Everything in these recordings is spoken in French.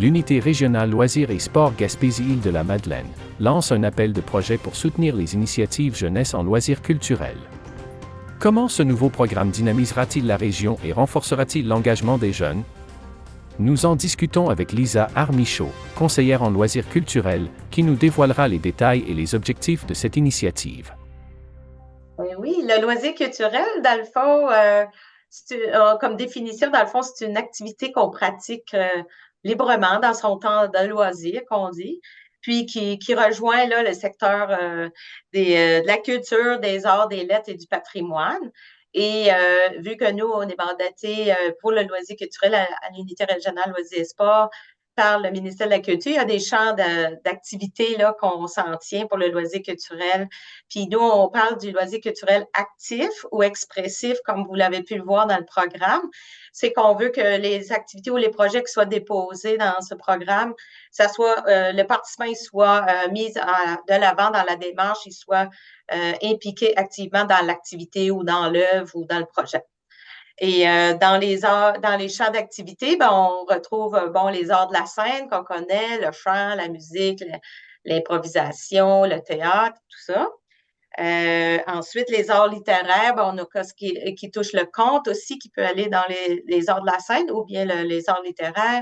l'Unité régionale loisirs et sports Gaspésie-Île-de-la-Madeleine lance un appel de projet pour soutenir les initiatives jeunesse en loisirs culturels. Comment ce nouveau programme dynamisera-t-il la région et renforcera-t-il l'engagement des jeunes? Nous en discutons avec Lisa Armichaud, conseillère en loisirs culturels, qui nous dévoilera les détails et les objectifs de cette initiative. Oui, le loisir culturel, dans le fond, comme définition, dans le fond, c'est une activité qu'on pratique librement dans son temps de loisir, qu'on dit, puis qui rejoint là, le secteur de la culture, des arts, des lettres et du patrimoine. Et vu que nous, on est mandaté pour le loisir culturel à l'Unité régionale loisirs et sports par le ministère de la Culture, il y a des champs d'activités là qu'on s'en tient pour le loisir culturel. Puis nous, on parle du loisir culturel actif ou expressif, comme vous l'avez pu le voir dans le programme. C'est qu'on veut que les activités ou les projets qui soient déposés dans ce programme, ça soit le participant il soit mis de l'avant dans la démarche, il soit impliqué activement dans l'activité ou dans l'œuvre ou dans le projet. Et dans les champs d'activité, ben, on retrouve les arts de la scène qu'on connaît, le chant, la musique, l'improvisation, le théâtre, tout ça. Ensuite, les arts littéraires, ben, on a ce qui touche le conte aussi, qui peut aller dans les arts de la scène ou bien les arts littéraires.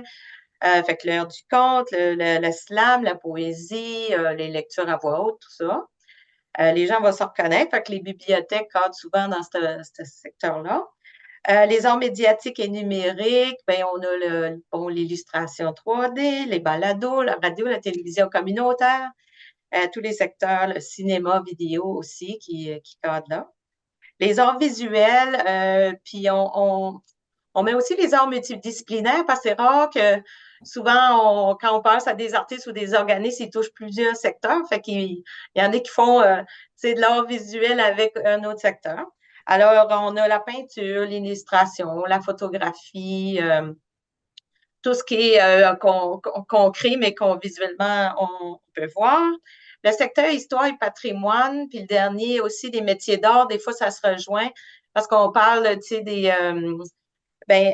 Fait que l'heure du conte, le slam, la poésie, les lectures à voix haute, tout ça. Les gens vont se reconnaître. Fait que les bibliothèques cadrent souvent dans ce secteur-là. Les arts médiatiques et numériques, ben, on a l'illustration 3D, les balados, la radio, la télévision communautaire, tous les secteurs, le cinéma, vidéo aussi qui cadrent là. Les arts visuels, puis on met aussi les arts multidisciplinaires parce que c'est rare que souvent, quand on pense à des artistes ou des organismes, ils touchent plusieurs secteurs. Fait qu'il y en a qui font de l'art visuel avec un autre secteur. Alors, on a la peinture, l'illustration, la photographie, tout ce qui est qu'on crée, mais qu'on visuellement, on peut voir. Le secteur histoire et patrimoine, puis le dernier aussi des métiers d'art, des fois, ça se rejoint parce qu'on parle, tu sais,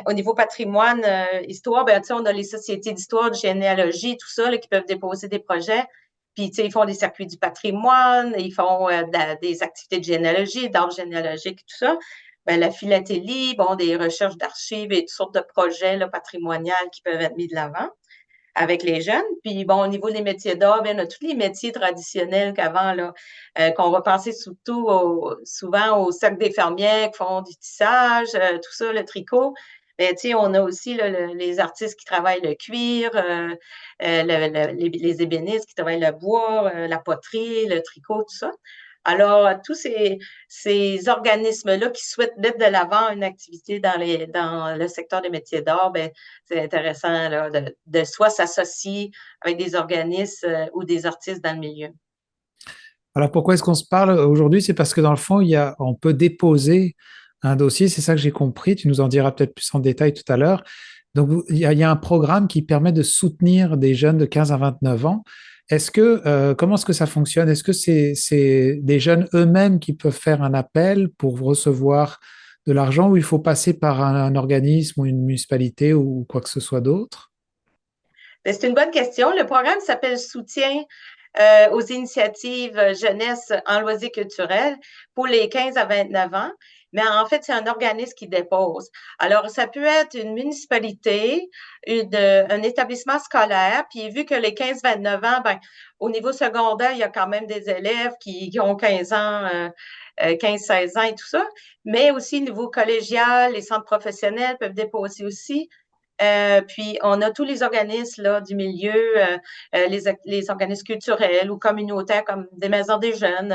au niveau patrimoine, histoire, ben, tu sais, on a les sociétés d'histoire, de généalogie, tout ça, là, qui peuvent déposer des projets. Puis, tu sais, ils font des circuits du patrimoine, ils font des activités de généalogie, d'art généalogique, tout ça. Ben, la philatélie, des recherches d'archives et toutes sortes de projets là, patrimoniaux qui peuvent être mis de l'avant avec les jeunes. Puis, au niveau des métiers d'art, ben, on a tous les métiers traditionnels qu'avant, là, qu'on va penser surtout souvent au cercle des fermières qui font du tissage, tout ça, le tricot. Mais, tu sais, on a aussi là, les artistes qui travaillent le cuir, les ébénistes qui travaillent le bois, la poterie, le tricot, tout ça. Alors, tous ces organismes-là qui souhaitent mettre de l'avant une activité dans le secteur des métiers d'art, ben, c'est intéressant là, de soit s'associer avec des organismes ou des artistes dans le milieu. Alors pourquoi est-ce qu'on se parle aujourd'hui? C'est parce que dans le fond, on peut déposer un dossier, c'est ça que j'ai compris, tu nous en diras peut-être plus en détail tout à l'heure. Donc il y a un programme qui permet de soutenir des jeunes de 15 à 29 ans. Comment est-ce que ça fonctionne? Est-ce que c'est des jeunes eux-mêmes qui peuvent faire un appel pour recevoir de l'argent ou il faut passer par un organisme ou une municipalité ou quoi que ce soit d'autre? Ben, c'est une bonne question. Le programme s'appelle Soutien aux initiatives jeunesse en loisirs culturels pour les 15 à 29 ans. Mais en fait, c'est un organisme qui dépose. Alors, ça peut être une municipalité, un établissement scolaire, puis vu que les 15-29 ans, ben, au niveau secondaire, il y a quand même des élèves qui ont 15 ans, 15-16 ans et tout ça, mais aussi au niveau collégial, les centres professionnels peuvent déposer aussi. Puis, on a tous les organismes là, du milieu, les organismes culturels ou communautaires comme des maisons des jeunes,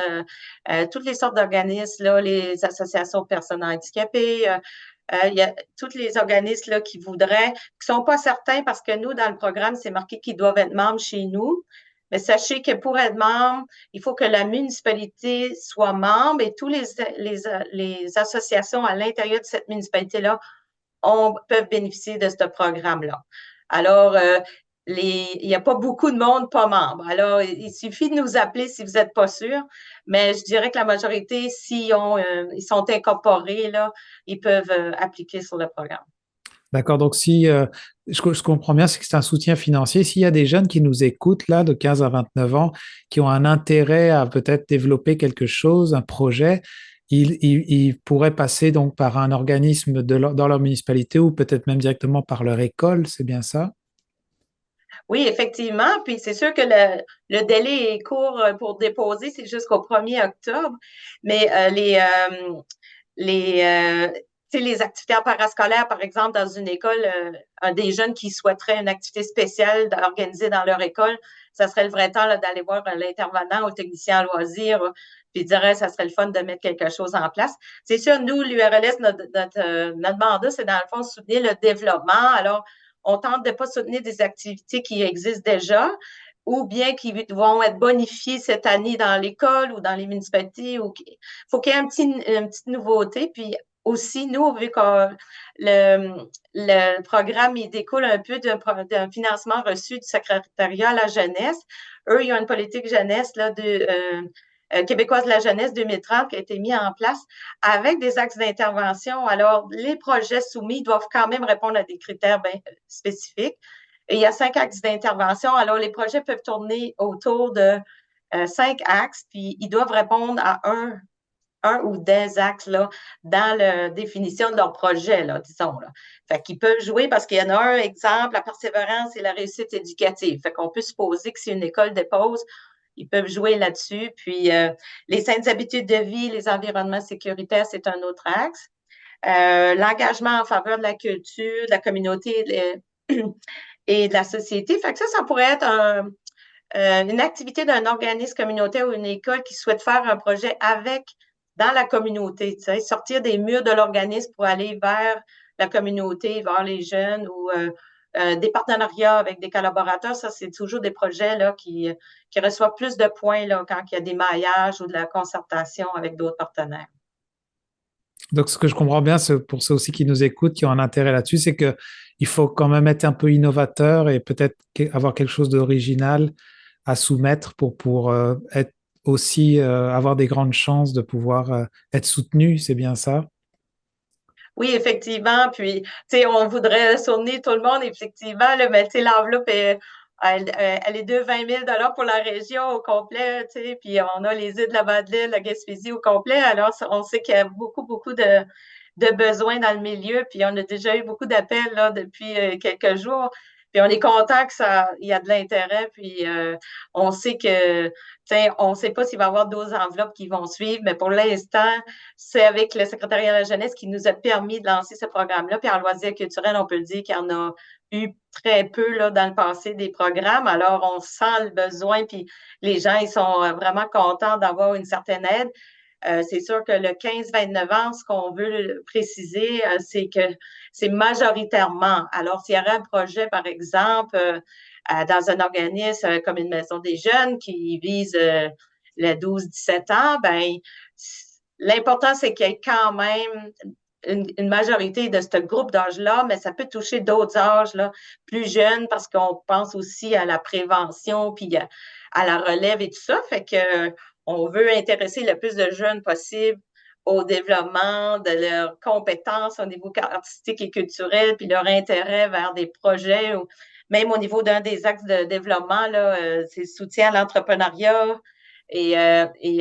toutes les sortes d'organismes, là, les associations de personnes handicapées. Il y a tous les organismes là, qui voudraient, qui sont pas certains parce que nous, dans le programme, c'est marqué qu'ils doivent être membres chez nous. Mais sachez que pour être membre, il faut que la municipalité soit membre et tous les associations à l'intérieur de cette municipalité-là peuvent bénéficier de ce programme-là. Alors, il n'y a pas beaucoup de monde pas membre. Alors, il suffit de nous appeler si vous n'êtes pas sûr, mais je dirais que la majorité, ils sont incorporés, là, ils peuvent appliquer sur le programme. D'accord, donc si je comprends bien, c'est que c'est un soutien financier. S'il y a des jeunes qui nous écoutent là, de 15 à 29 ans, qui ont un intérêt à peut-être développer quelque chose, un projet, ils pourraient passer donc par un organisme dans leur municipalité ou peut-être même directement par leur école, c'est bien ça? Oui, effectivement. Puis c'est sûr que le délai est court pour déposer, c'est jusqu'au 1er octobre. Mais les, tu sais, les activités parascolaires, par exemple, dans une école, des jeunes qui souhaiteraient une activité spéciale organisée dans leur école, ça serait le vrai temps là, d'aller voir l'intervenant ou le technicien en loisirs, puis dirait ça serait le fun de mettre quelque chose en place. C'est sûr, nous, l'URLS, notre mandat, c'est dans le fond soutenir le développement. Alors, on tente de ne pas soutenir des activités qui existent déjà ou bien qui vont être bonifiées cette année dans l'école ou dans les municipalités. Il faut qu'il y ait une petite nouveauté. Puis aussi, nous, vu que le programme, il découle un peu d'un financement reçu du secrétariat à la jeunesse. Eux, ils ont une politique jeunesse là, québécoise de la jeunesse 2030 qui a été mise en place avec des axes d'intervention. Alors, les projets soumis doivent quand même répondre à des critères bien spécifiques. Et il y a 5 axes d'intervention. Alors, les projets peuvent tourner autour de 5 axes, puis ils doivent répondre à un ou des axes là, dans la définition de leur projet, là, disons. Là. Fait qu'ils peuvent jouer parce qu'il y en a un exemple, la persévérance et la réussite éducative. Fait qu'on peut supposer que si une école dépose, ils peuvent jouer là-dessus. Puis les saines habitudes de vie, les environnements sécuritaires, c'est un autre axe. L'engagement en faveur de la culture, de la communauté et de la société. Fait que ça pourrait être une activité d'un organisme communautaire ou une école qui souhaite faire un projet avec dans la communauté, tu sais, sortir des murs de l'organisme pour aller vers la communauté, vers les jeunes ou des partenariats avec des collaborateurs. Ça, c'est toujours des projets là, qui reçoivent plus de points là, quand il y a des maillages ou de la concertation avec d'autres partenaires. Donc, ce que je comprends bien, c'est pour ceux aussi qui nous écoutent, qui ont un intérêt là-dessus, c'est que il faut quand même être un peu innovateur et peut-être avoir quelque chose d'original à soumettre pour être aussi avoir des grandes chances de pouvoir être soutenu, c'est bien ça? Oui, effectivement. Puis, tu sais, on voudrait soutenir tout le monde, effectivement, là, mais tu sais, l'enveloppe elle est de 20 000 pour la région au complet, tu sais, puis on a les îles de la Madeleine, la Gaspésie au complet. Alors, on sait qu'il y a beaucoup, beaucoup de besoins dans le milieu, puis on a déjà eu beaucoup d'appels là depuis quelques jours. Puis on est content que ça, il y a de l'intérêt, puis on sait que, tu sais, on ne sait pas s'il va y avoir d'autres enveloppes qui vont suivre, mais pour l'instant, c'est avec le secrétariat de la jeunesse qui nous a permis de lancer ce programme-là. Puis en loisirs culturels, on peut le dire qu'il y en a eu très peu là, dans le passé des programmes. Alors, on sent le besoin, puis les gens, ils sont vraiment contents d'avoir une certaine aide. C'est sûr que le 15-29 ans, ce qu'on veut préciser, c'est que c'est majoritairement. Alors, s'il y aurait un projet, par exemple, dans un organisme comme une maison des jeunes qui vise le 12-17 ans, ben l'important, c'est qu'il y ait quand même une majorité de ce groupe d'âge-là, mais ça peut toucher d'autres âges là, plus jeunes parce qu'on pense aussi à la prévention puis à la relève et tout ça. Fait que on veut intéresser le plus de jeunes possible au développement de leurs compétences au niveau artistique et culturel, puis leur intérêt vers des projets, ou même au niveau d'un des axes de développement, là, c'est le soutien à l'entrepreneuriat et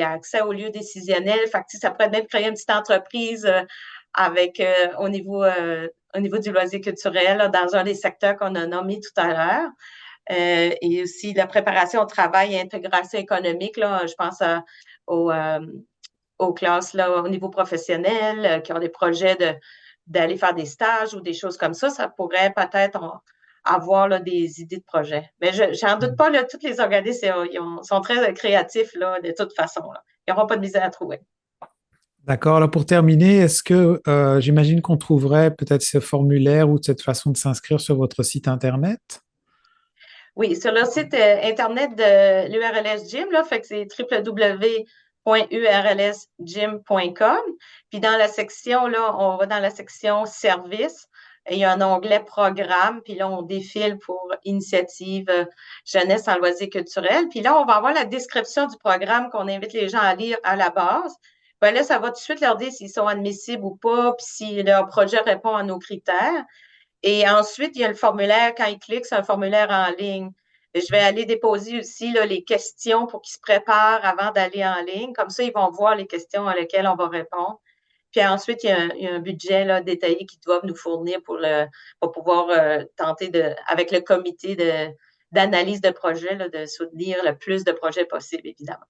accès aux lieux décisionnels. Fait que, ça pourrait même créer une petite entreprise avec au niveau du loisir culturel là, dans un des secteurs qu'on a nommé tout à l'heure. Et aussi la préparation au travail et intégration économique. Là, je pense aux, aux classes là, au niveau professionnel qui ont des projets d'aller faire des stages ou des choses comme ça. Ça pourrait peut-être avoir là, des idées de projets. Mais je n'en doute pas, là, tous les organismes sont très créatifs là, de toute façon. Là. Ils n'auront pas de misère à trouver. D'accord. Alors pour terminer, est-ce que j'imagine qu'on trouverait peut-être ce formulaire ou cette façon de s'inscrire sur votre site Internet? Oui, sur le site Internet de l'URLS Gym, là, fait que c'est www.urlsgym.com. Puis dans la section, là, on va dans la section services. Et il y a un onglet programme, puis là, on défile pour initiative jeunesse en loisirs culturels. Puis là, on va avoir la description du programme qu'on invite les gens à lire à la base. Ben là, ça va tout de suite leur dire s'ils sont admissibles ou pas, puis si leur projet répond à nos critères. Et ensuite, il y a le formulaire. Quand ils cliquent, c'est un formulaire en ligne. Et je vais aller déposer aussi là, les questions pour qu'ils se préparent avant d'aller en ligne. Comme ça, ils vont voir les questions à lesquelles on va répondre. Puis ensuite, il y a un budget là, détaillé qu'ils doivent nous fournir pour pouvoir tenter avec le comité d'analyse de projet, là, de soutenir le plus de projets possible, évidemment.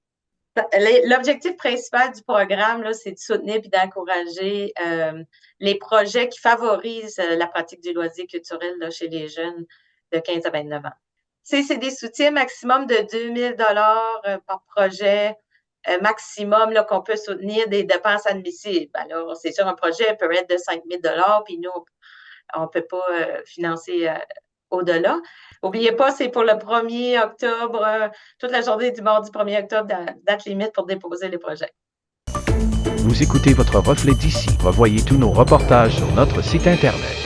L'objectif principal du programme, là, c'est de soutenir et d'encourager les projets qui favorisent la pratique du loisir culturel là, chez les jeunes de 15 à 29 ans. C'est des soutiens maximum de 2 000 par projet, maximum là, qu'on peut soutenir des dépenses admissibles. Alors, c'est sûr, un projet peut être de 5 000 puis nous, on ne peut pas financer au-delà. N'oubliez pas, c'est pour le 1er octobre, toute la journée du mardi 1er octobre, date limite pour déposer les projets. Vous écoutez votre reflet d'ici. Revoyez tous nos reportages sur notre site Internet.